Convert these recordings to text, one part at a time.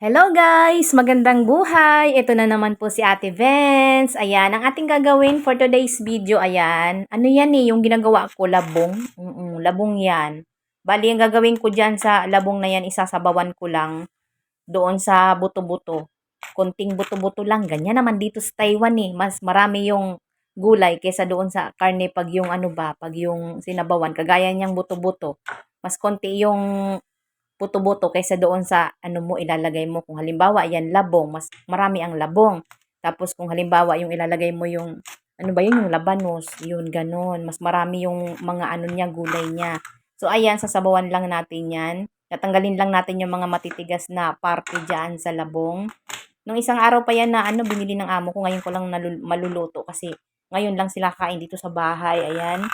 Hello guys! Magandang buhay! Ito na naman po si Ate Vance. Ayan, ang ating gagawin for today's video, ayan. Ano yan yung ginagawa ko, labong. Labong yan. Bali, ang gagawin ko dyan sa labong na yan, isasabawan ko lang doon sa buto-buto. Konting buto-buto lang. Ganyan naman dito sa Taiwan Mas marami yung gulay kaysa doon sa karne pag yung pag yung sinabawan. Kagaya niyang buto-buto. Mas konti yung buto-buto kaysa doon sa mo ilalagay mo. Kung halimbawa, yan labong, mas marami ang labong. Tapos kung halimbawa, yung ilalagay mo yung, yung labanos, yun, ganun. Mas marami yung mga niya, gulay niya. So, ayan, sasabawan lang natin yan. Tatanggalin lang natin yung mga matitigas na parte dyan sa labong. Nung isang araw pa yan na binili ng amo ko, ngayon ko lang maluluto kasi ngayon lang sila kain dito sa bahay. Ayan.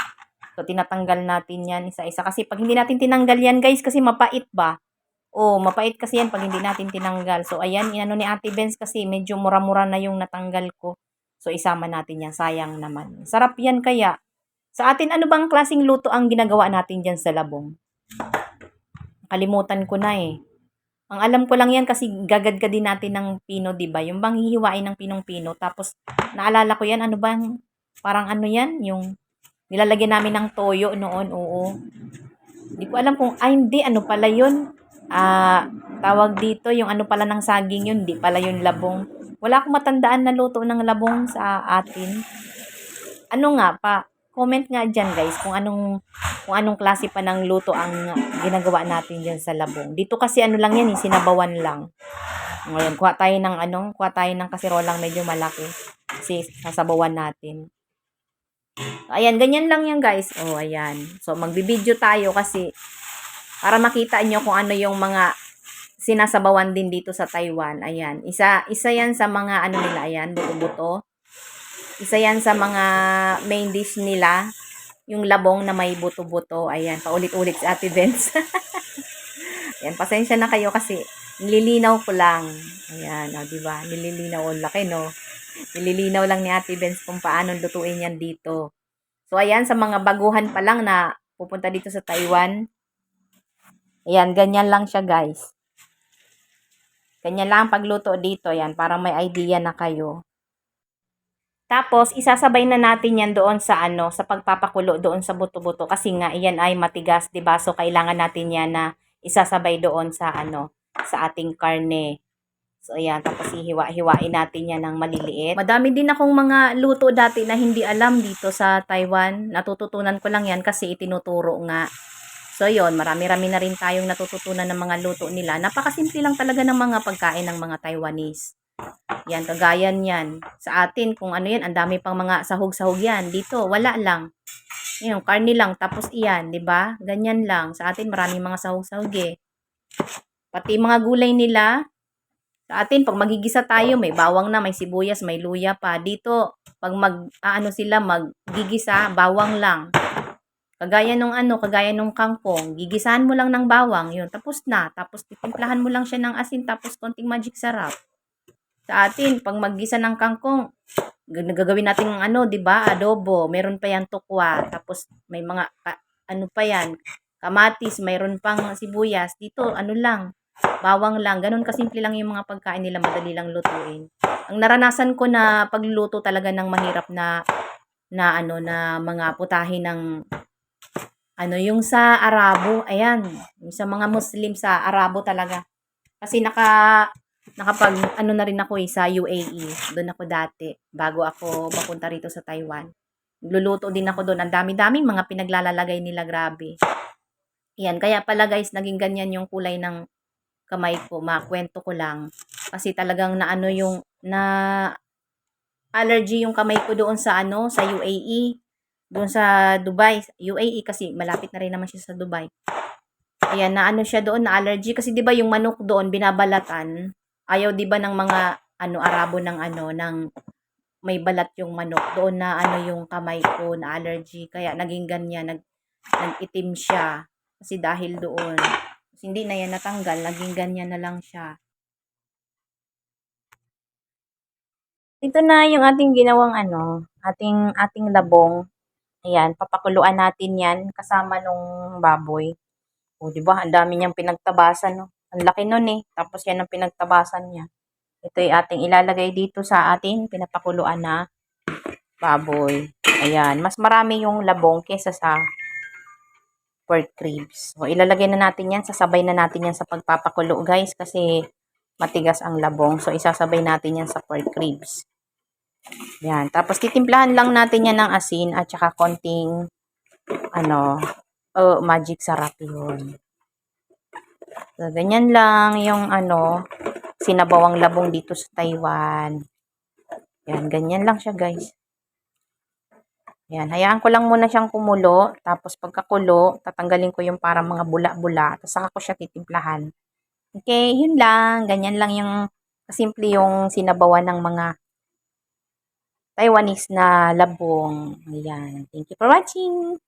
So, tinatanggal natin yan isa-isa. Kasi pag hindi natin tinanggal yan, guys, kasi mapait ba? Oh, mapait kasi yan pag hindi natin tinanggal. So, ayan, inano ni Ate Benz kasi medyo mura-mura na yung natanggal ko. So, isama natin yan. Sayang naman. Sarap yan kaya. Sa atin, ano bang klaseng luto ang ginagawa natin dyan sa labong? Kalimutan ko na eh. Ang alam ko lang yan kasi gagadgadin natin ng pino, di ba? Yung bang hihiwain ng pinong-pino. Tapos, naalala ko yan, ano bang, parang yan, yung nilalagyan namin ng toyo noon, oo. Hindi ko alam kung, hindi, ano pala yun? Tawag dito, yung pala ng saging yun, hindi pala yung labong. Wala akong matandaan na luto ng labong sa atin. Ano nga pa, comment nga dyan guys kung anong klase pa ng luto ang ginagawa natin dyan sa labong. Dito kasi lang yan, sinabawan lang. Ngayon, kuha tayo ng kasirolang medyo malaki. Kasi sasabawan natin. Ayan, ganyan lang yan guys. Oh, ayan. So, magbibideo tayo kasi para makita nyo kung ano yung mga sinasabawan din dito sa Taiwan. Ayan. Isa yan sa mga nila. Ayan, buto-buto. Isa yan sa mga main dish nila. Yung labong na may buto-buto. Ayan, paulit-ulit si Ate Benz. Ayan, pasensya na kayo kasi nililinaw ko lang. Ayan, diba? Nililinaw. O, laki, no? Nililinaw lang ni Ate Benz kung paano lutuin yan dito. So, ayan, sa mga baguhan pa lang na pupunta dito sa Taiwan. Ayan, ganyan lang siya, guys. Ganyan lang ang pagluto dito. Ayan, para may idea na kayo. Tapos, isasabay na natin yan doon sa sa pagpapakulo doon sa buto-buto. Kasi nga, iyan ay matigas, diba? So, kailangan natin yan na isasabay doon sa sa ating karne. So, ayan. Tapos, hiwa-hiwain natin yan ng maliliit. Madami din akong mga luto dati na hindi alam dito sa Taiwan. Natututunan ko lang yan kasi itinuturo nga. So, yun. Marami-rami na rin tayong natututunan ng mga luto nila. Napakasimple lang talaga ng mga pagkain ng mga Taiwanese. Yan, kagaya yan. Sa atin, kung yan, ang dami pang mga sahog-sahog yan. Dito, wala lang. Yung karne lang, tapos iyan, di ba? Ganyan lang. Sa atin, maraming mga sahog-sahog eh. Pati mga gulay nila, sa atin, pag magigisa tayo, may bawang na, may sibuyas, may luya pa. Dito, pag sila, maggigisa, bawang lang. Kagaya nung kangkong, gigisahan mo lang ng bawang, yun, tapos na. Tapos, titimplahan mo lang siya ng asin, tapos konting magic sarap. Sa atin, pag maggisa ng kangkong, gagawin natin 'di ba, adobo, meron pa yan tukwa, tapos may mga pa yan, kamatis, mayroon pang sibuyas. Dito lang, bawang lang. Ganun kasimple lang yung mga pagkain nila, madali lang lutuin. Ang naranasan ko na pagluluto talaga ng mahirap na mga putahe ng yung sa Arabo, ayan, yung sa mga Muslim sa Arabo talaga. Kasi nakapag na rin ako sa UAE. Doon ako dati bago ako mapunta rito sa Taiwan. Nagluluto din ako doon. Ang dami-daming mga pinaglalalagay nila, grabe. Yan, kaya pala guys, naging ganyan yung kulay ng kamay ko. Makwento ko lang. Kasi talagang yung na allergy yung kamay ko doon sa sa UAE. Doon sa Dubai. UAE kasi malapit na rin naman siya sa Dubai. Ayan, na siya doon, na allergy. Kasi 'di ba yung manok doon binabalatan. Ayaw 'di ba ng mga Arabo ng ng may balat yung manok. Doon na yung kamay ko na allergy. Kaya naging ganyan, nag-itim siya. Kasi dahil doon. Kasi hindi na yan natanggal, naging ganyan na lang siya. Ito na yung ating ginawang ating labong. Ayan, papakuluan natin yan kasama nung baboy. O, 'di ba? Ang dami niyang pinagtabasan, no? Ang laki nun eh. Tapos yan ang pinagtabasan niya. Ito ay ating ilalagay dito sa ating pinapakuluan na baboy. Ayan. Mas marami yung labong kesa sa pork ribs. So, ilalagay na natin yan. Sasabay na natin yan sa pagpapakulo, guys. Kasi matigas ang labong. So, isasabay natin yan sa pork ribs. Yan. Tapos, titimplahan lang natin yan ng asin at saka konting, magic sarap yun. So, ganyan lang yung, sinabawang labong dito sa Taiwan. Yan. Ganyan lang siya, guys. Yan. Hayaan ko lang muna siyang kumulo. Tapos, pagkakulo, tatanggalin ko yung parang mga bula-bula. Tapos, saka ko siya titimplahan. Okay, yun lang. Ganyan lang yung kasimple yung sinabawan ng mga Taiwanese na labong. Ayan. Thank you for watching.